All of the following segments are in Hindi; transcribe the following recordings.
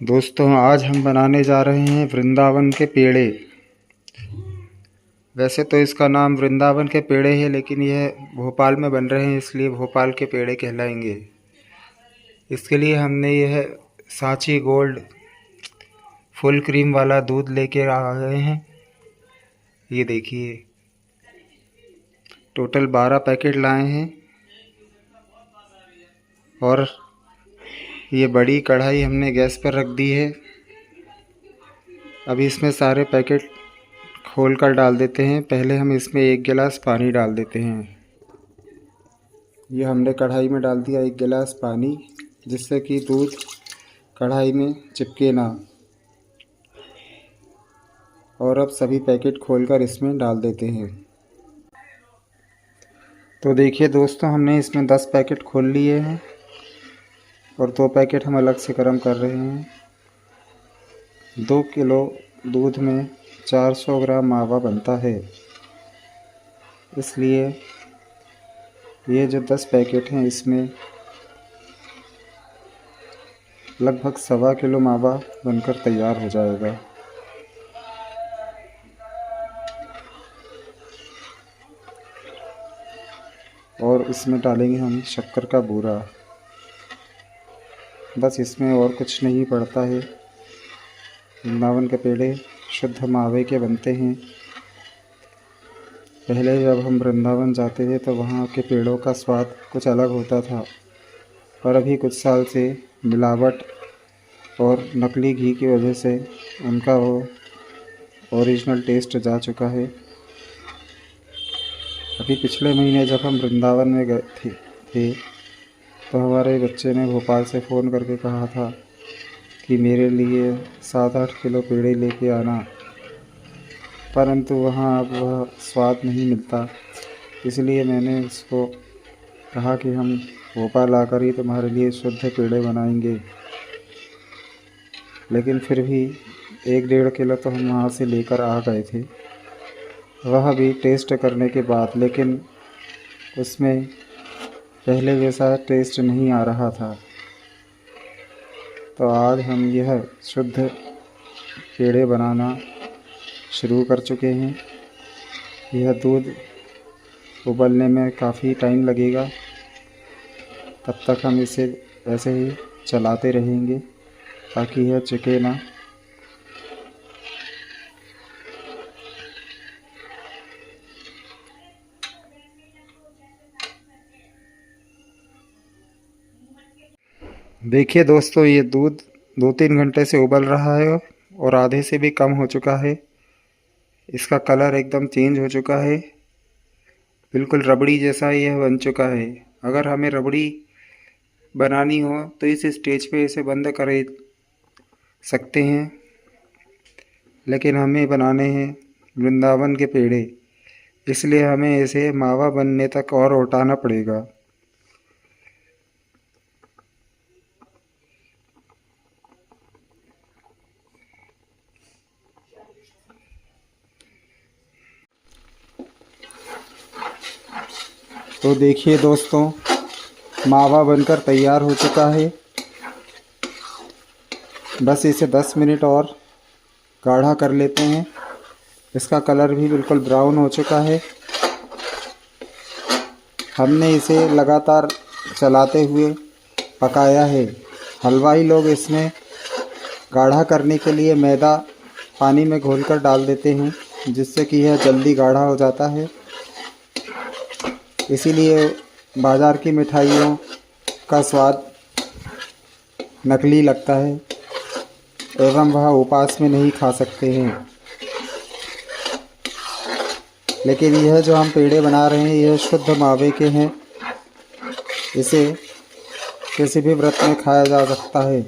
दोस्तों, आज हम बनाने जा रहे हैं वृंदावन के पेड़े। वैसे तो इसका नाम वृंदावन के पेड़े है, लेकिन यह भोपाल में बन रहे हैं, इसलिए भोपाल के पेड़े कहलाएंगे। इसके लिए हमने यह सांची गोल्ड फुल क्रीम वाला दूध लेके आ गए हैं। ये देखिए, टोटल 12 पैकेट लाए हैं। और ये बड़ी कढ़ाई हमने गैस पर रख दी है। अभी इसमें सारे पैकेट खोल कर डाल देते हैं। पहले हम इसमें 1 गिलास पानी डाल देते हैं। ये हमने कढ़ाई में डाल दिया 1 गिलास पानी, जिससे कि दूध कढ़ाई में चिपके ना। और अब सभी पैकेट खोलकर इसमें डाल देते हैं। तो देखिए दोस्तों, हमने इसमें 10 पैकेट खोल लिए हैं और 2 पैकेट हम अलग से गर्म कर रहे हैं। 2 किलो दूध में 400 ग्राम मावा बनता है, इसलिए ये जो 10 पैकेट हैं इसमें लगभग 1.25 किलो मावा बनकर तैयार हो जाएगा। और इसमें डालेंगे हम शक्कर का बूरा। बस इसमें और कुछ नहीं पड़ता है। वृंदावन के पेड़े शुद्ध मावे के बनते हैं। पहले जब हम वृंदावन जाते थे तो वहाँ के पेड़ों का स्वाद कुछ अलग होता था, और अभी कुछ साल से मिलावट और नकली घी की वजह से उनका वो ओरिजिनल टेस्ट जा चुका है। अभी पिछले महीने जब हम वृंदावन में गए थे तो हमारे बच्चे ने भोपाल से फ़ोन करके कहा था कि मेरे लिए 7-8 किलो पेड़े लेके आना, परंतु वहाँ अब वह स्वाद नहीं मिलता। इसलिए मैंने उसको कहा कि हम भोपाल आकर ही तुम्हारे लिए शुद्ध पेड़े बनाएंगे। लेकिन फिर भी 1-1.5 किलो तो हम वहाँ से लेकर आ गए थे, वह भी टेस्ट करने के बाद। लेकिन उसमें पहले जैसा टेस्ट नहीं आ रहा था। तो आज हम यह शुद्ध पेड़े बनाना शुरू कर चुके हैं। यह दूध उबलने में काफ़ी टाइम लगेगा, तब तक हम इसे ऐसे ही चलाते रहेंगे ताकि यह चिपके ना। देखिए दोस्तों, ये दूध 2-3 घंटे से उबल रहा है और आधे से भी कम हो चुका है। इसका कलर एकदम चेंज हो चुका है, बिल्कुल रबड़ी जैसा यह बन चुका है। अगर हमें रबड़ी बनानी हो तो इस स्टेज पे इसे बंद कर सकते हैं, लेकिन हमें बनाने हैं वृंदावन के पेड़े, इसलिए हमें इसे मावा बनने तक और उठाना पड़ेगा। तो देखिए दोस्तों, मावा बनकर तैयार हो चुका है। बस इसे 10 मिनट और गाढ़ा कर लेते हैं। इसका कलर भी बिल्कुल ब्राउन हो चुका है। हमने इसे लगातार चलाते हुए पकाया है। हलवाई लोग इसमें गाढ़ा करने के लिए मैदा पानी में घोलकर डाल देते हैं, जिससे कि यह जल्दी गाढ़ा हो जाता है। इसीलिए बाज़ार की मिठाइयों का स्वाद नकली लगता है एवं वह उपवास में नहीं खा सकते हैं। लेकिन यह जो हम पेड़े बना रहे हैं यह शुद्ध मावे के हैं। इसे किसी भी व्रत में खाया जा सकता है।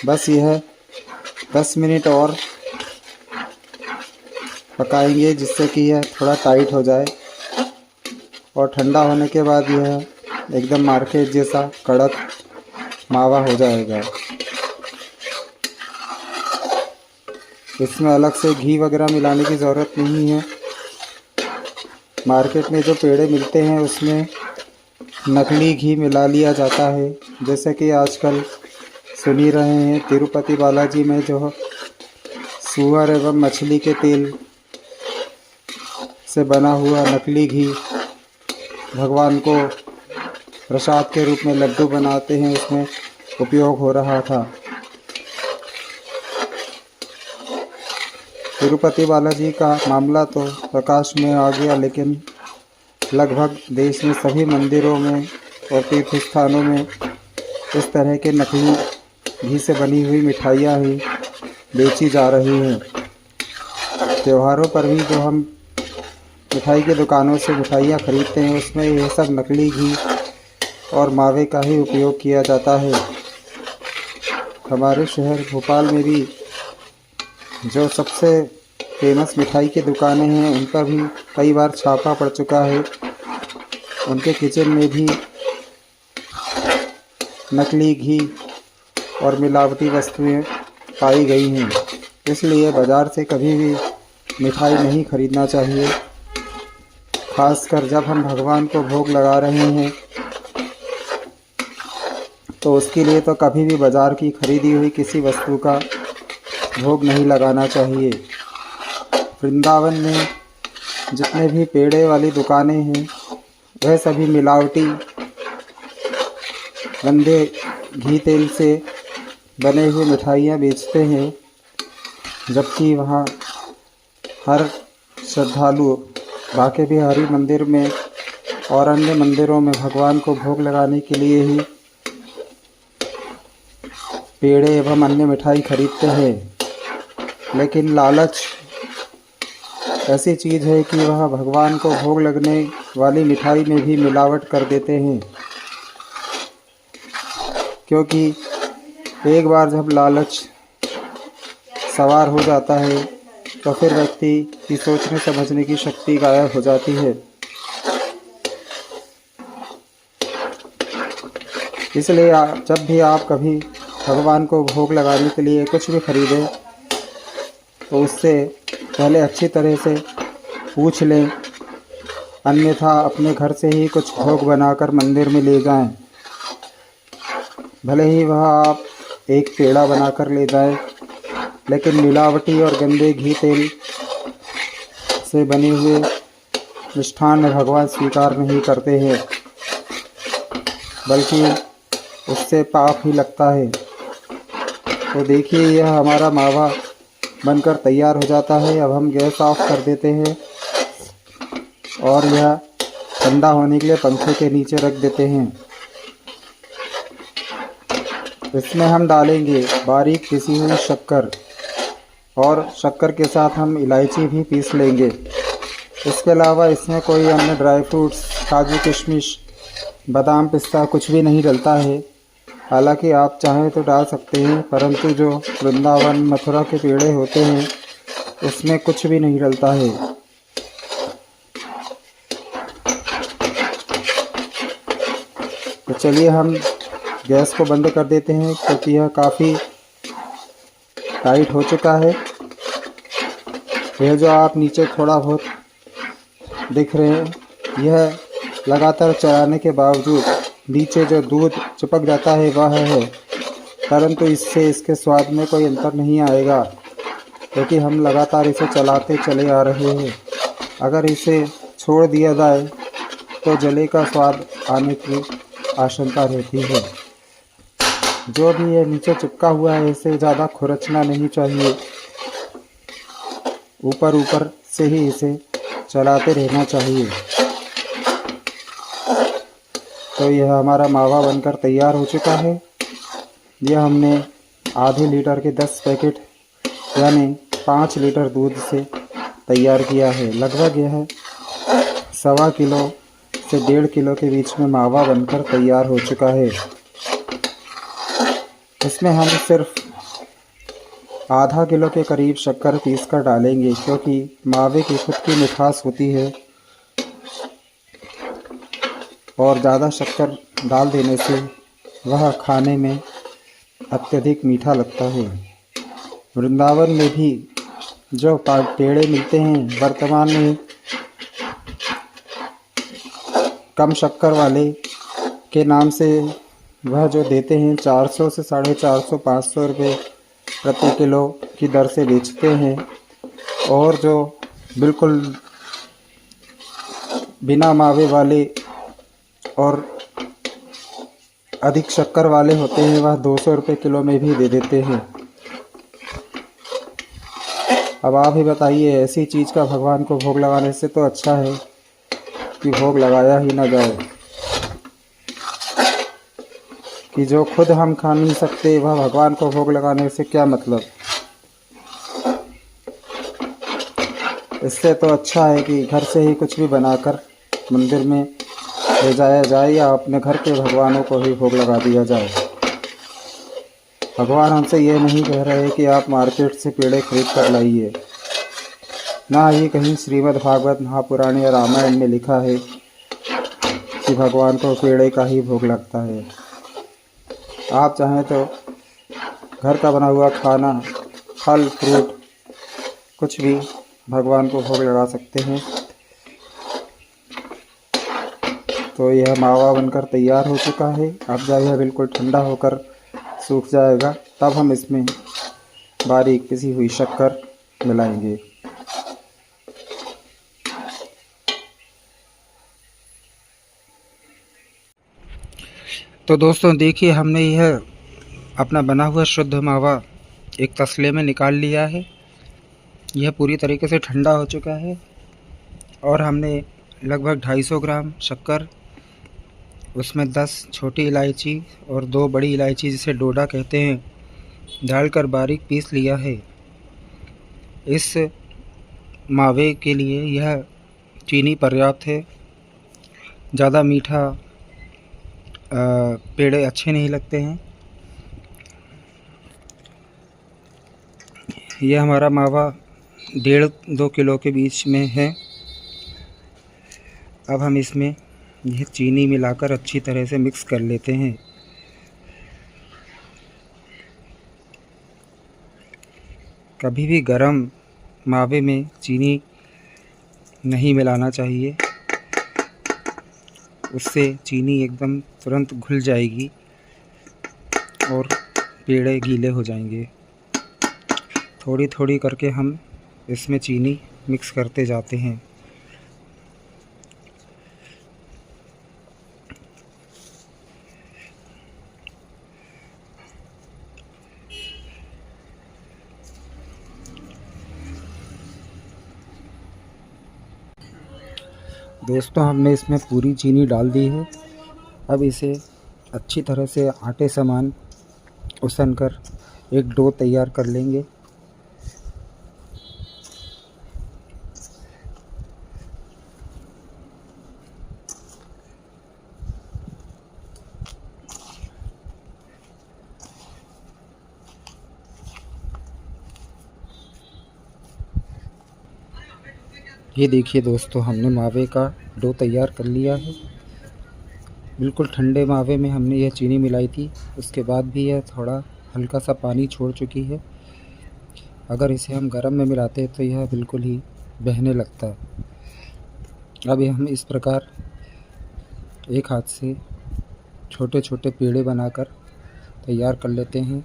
बस यह 10 मिनट और पकाएंगे, जिससे कि यह थोड़ा टाइट हो जाए, और ठंडा होने के बाद यह एकदम मार्केट जैसा कड़क मावा हो जाएगा। इसमें अलग से घी वगैरह मिलाने की ज़रूरत नहीं है। मार्केट में जो पेड़े मिलते हैं उसमें नकली घी मिला लिया जाता है। जैसे कि आजकल सुन ही रहे हैं, तिरुपति बालाजी में जो सूअर एवं मछली के तेल से बना हुआ नकली घी भगवान को प्रसाद के रूप में लड्डू बनाते हैं, उसमें उपयोग हो रहा था। तिरुपति बालाजी का मामला तो प्रकाश में आ गया, लेकिन लगभग देश में सभी मंदिरों में और तीर्थ स्थानों में इस तरह के नकली घी से बनी हुई मिठाइयाँ ही बेची जा रही हैं। त्योहारों पर भी जो हम मिठाई की दुकानों से मिठाइयाँ खरीदते हैं, उसमें यह सब नकली घी और मावे का ही उपयोग किया जाता है। हमारे शहर भोपाल में भी जो सबसे फेमस मिठाई की दुकानें हैं, उन पर भी कई बार छापा पड़ चुका है। उनके किचन में भी नकली घी और मिलावटी वस्तुएं पाई गई हैं। इसलिए बाज़ार से कभी भी मिठाई नहीं खरीदना चाहिए। खासकर जब हम भगवान को भोग लगा रहे हैं तो उसके लिए तो कभी भी बाज़ार की खरीदी हुई किसी वस्तु का भोग नहीं लगाना चाहिए। वृंदावन में जितने भी पेड़े वाली दुकानें हैं, वह सभी मिलावटी गंदे घी तेल से बने हुए मिठाइयाँ बेचते हैं, जबकि वहाँ हर श्रद्धालु बांके बिहारी मंदिर में और अन्य मंदिरों में भगवान को भोग लगाने के लिए ही पेड़े एवं अन्य मिठाई खरीदते हैं। लेकिन लालच ऐसी चीज़ है कि वह भगवान को भोग लगने वाली मिठाई में भी मिलावट कर देते हैं, क्योंकि एक बार जब लालच सवार हो जाता है तो फिर व्यक्ति की सोचने समझने की शक्ति गायब हो जाती है। इसलिए जब भी आप कभी भगवान को भोग लगाने के लिए कुछ भी खरीदें तो उससे पहले अच्छी तरह से पूछ लें, अन्यथा अपने घर से ही कुछ भोग बनाकर मंदिर में ले जाएं। भले ही वह आप एक पेड़ा बनाकर ले जाएं, लेकिन मिलावटी और गंदे घी तेल से बने हुए मिष्ठान भगवान स्वीकार नहीं करते हैं, बल्कि उससे पाप ही लगता है। तो देखिए, यह हमारा मावा बनकर तैयार हो जाता है। अब हम गैस ऑफ कर देते हैं और यह ठंडा होने के लिए पंखे के नीचे रख देते हैं। इसमें हम डालेंगे बारीक पिसी हुई शक्कर, और शक्कर के साथ हम इलायची भी पीस लेंगे। इसके अलावा इसमें कोई अन्य ड्राई फ्रूट्स, काजू किशमिश, बादाम, पिस्ता कुछ भी नहीं डलता है। हालांकि आप चाहें तो डाल सकते हैं, परंतु जो वृंदावन मथुरा के पेड़े होते हैं उसमें कुछ भी नहीं डलता है। तो चलिए हम गैस को बंद कर देते हैं, क्योंकि यह काफ़ी टाइट हो चुका है। यह जो आप नीचे थोड़ा बहुत दिख रहे हैं, यह लगातार चलाने के बावजूद नीचे जो दूध चिपक जाता है वह है, परंतु इससे इसके स्वाद में कोई अंतर नहीं आएगा, क्योंकि हम लगातार इसे चलाते चले आ रहे हैं। अगर इसे छोड़ दिया जाए तो जले का स्वाद आने की आशंका रहती है। जो भी ये नीचे चिपका हुआ है, इसे ज़्यादा खुरचना नहीं चाहिए, ऊपर ऊपर से ही इसे चलाते रहना चाहिए। तो यह हमारा मावा बनकर तैयार हो चुका है। यह हमने आधे लीटर के 10 पैकेट यानी 5 लीटर दूध से तैयार किया है। लगभग यह 1.25 किलो से 1.5 किलो के बीच में मावा बनकर तैयार हो चुका है। इसमें हम सिर्फ आधा किलो के करीब शक्कर पीस कर डालेंगे, क्योंकि मावे की खुद की मिठास होती है और ज़्यादा शक्कर डाल देने से वह खाने में अत्यधिक मीठा लगता है। वृंदावन में भी जो पेड़े मिलते हैं वर्तमान में कम शक्कर वाले, के नाम से वह जो देते हैं 400 से 450 500 रुपये प्रति किलो की दर से बेचते हैं। और जो बिल्कुल बिना मावे वाले और अधिक शक्कर वाले होते हैं वह 200 रुपये किलो में भी दे देते हैं। अब आप ही बताइए, ऐसी चीज़ का भगवान को भोग लगाने से तो अच्छा है कि भोग लगाया ही ना जाए, कि जो खुद हम खा नहीं सकते वह भगवान को भोग लगाने से क्या मतलब। इससे तो अच्छा है कि घर से ही कुछ भी बनाकर मंदिर में ले जाया जाए या अपने घर के भगवानों को ही भोग लगा दिया जाए। भगवान हमसे ये नहीं कह रहे कि आप मार्केट से पेड़े खरीद कर लाइए, ना ही कहीं श्रीमद् भागवत महापुराण या रामायण में लिखा है कि भगवान को पेड़े का ही भोग लगता है। आप चाहें तो घर का बना हुआ खाना, फल फ्रूट कुछ भी भगवान को भोग लगा सकते हैं। तो यह मावा बनकर तैयार हो चुका है। अब जब यह बिल्कुल ठंडा होकर सूख जाएगा तब हम इसमें बारीक पिसी हुई शक्कर मिलाएंगे। तो दोस्तों देखिए, हमने यह अपना बना हुआ शुद्ध मावा एक तसले में निकाल लिया है। यह पूरी तरीके से ठंडा हो चुका है और हमने लगभग 250 ग्राम शक्कर, उसमें 10 छोटी इलायची और 2 बड़ी इलायची जिसे डोडा कहते हैं, डालकर बारीक पीस लिया है। इस मावे के लिए यह चीनी पर्याप्त है। ज़्यादा मीठा पेड़े अच्छे नहीं लगते हैं। यह हमारा मावा 1.5-2 किलो के बीच में है। अब हम इसमें यह चीनी मिलाकर अच्छी तरह से मिक्स कर लेते हैं। कभी भी गरम मावे में चीनी नहीं मिलाना चाहिए, उससे चीनी एकदम तुरंत घुल जाएगी और पेड़े गीले हो जाएंगे। थोड़ी थोड़ी करके हम इसमें चीनी मिक्स करते जाते हैं। दोस्तों हमने इसमें पूरी चीनी डाल दी है। अब इसे अच्छी तरह से आटे समान उसन कर एक डो तैयार कर लेंगे। ये देखिए दोस्तों, हमने मावे का डो तैयार कर लिया है। बिल्कुल ठंडे मावे में हमने यह चीनी मिलाई थी, उसके बाद भी यह थोड़ा हल्का सा पानी छोड़ चुकी है। अगर इसे हम गर्म में मिलाते हैं तो यह बिल्कुल ही बहने लगता है। अब हम इस प्रकार एक हाथ से छोटे छोटे पेड़े बनाकर तैयार कर लेते हैं।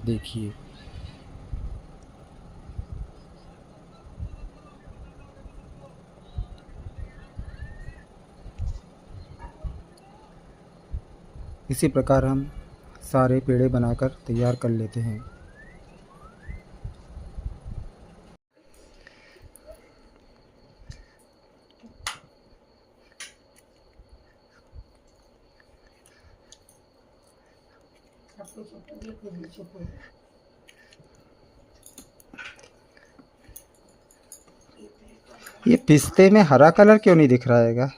देखिए, इसी प्रकार हम सारे पेड़े बनाकर तैयार कर लेते हैं। ये पिस्ते में हरा कलर क्यों नहीं दिख रहा हैगा?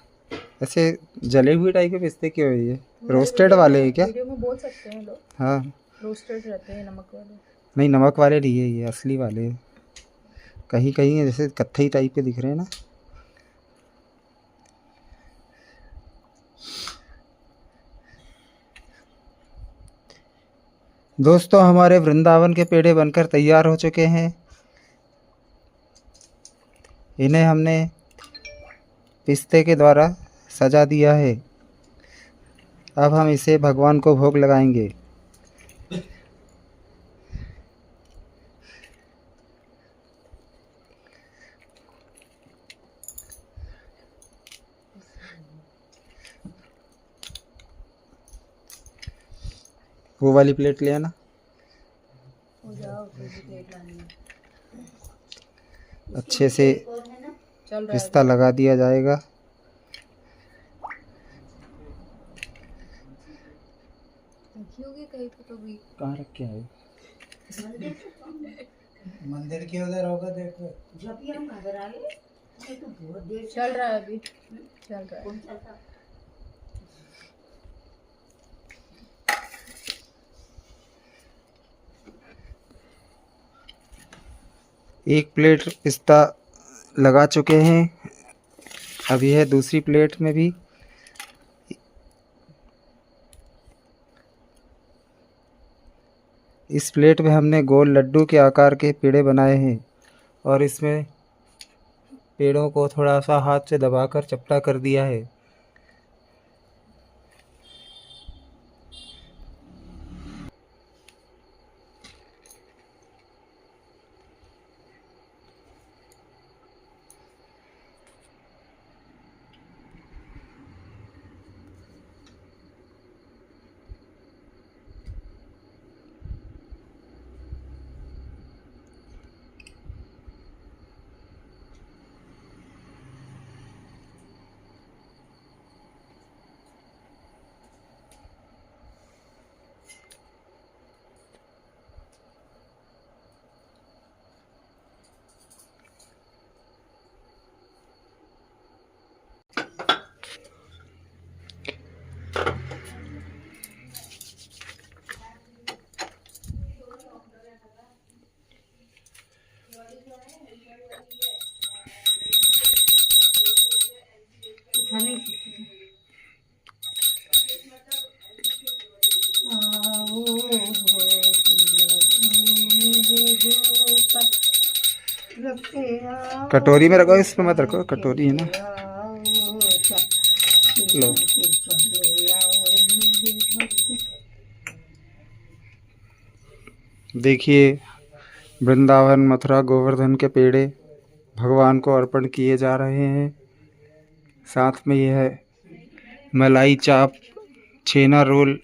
ऐसे जले हुए टाइप के पिस्ते क्यों है? ये रोस्टेड वाले हैं क्या? वीडियो में बोल सकते हैं लोग। हाँ, रोस्टेड रहते हैं, नमक वाले नहीं नमक वाले नहीं है, ये असली वाले हैं। कहीं कहीं जैसे कत्थई टाइप के दिख रहे हैं ना। दोस्तों हमारे वृंदावन के पेड़े बनकर तैयार हो चुके हैं। इन्हें हमने पिस्ते के द्वारा सजा दिया है। अब हम इसे भगवान को भोग लगाएंगे। वो वाली प्लेट ले आना। हो जाओ, दूसरी प्लेट लानी है। अच्छे से चल रहा है पिस्ता लगा दिया जाएगा। देखियोगे कहीं पे तो भी। कहाँ रखे है? मंदिर के उधर होगा, देखो। जब भी हम घर आए तो बहुत देर चल रहा है अभी। चल रहा है। एक प्लेट पिस्ता लगा चुके हैं। अब यह दूसरी प्लेट में भी इस प्लेट में हमने गोल लड्डू के आकार के पेड़े बनाए हैं और इसमें पेड़ों को थोड़ा सा हाथ से दबाकर चपटा कर दिया है। कटोरी में रखो, इसमें मत रखो, कटोरी है ना। लो। देखिए, वृंदावन, मथुरा, गोवर्धन के पेड़े भगवान को अर्पण किए जा रहे हैं। साथ में यह मलाई चाप, छेना रोल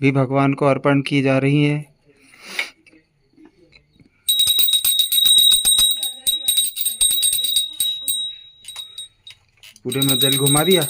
भी भगवान को अर्पण की जा रही है। पूरे में जल घुमा दिया।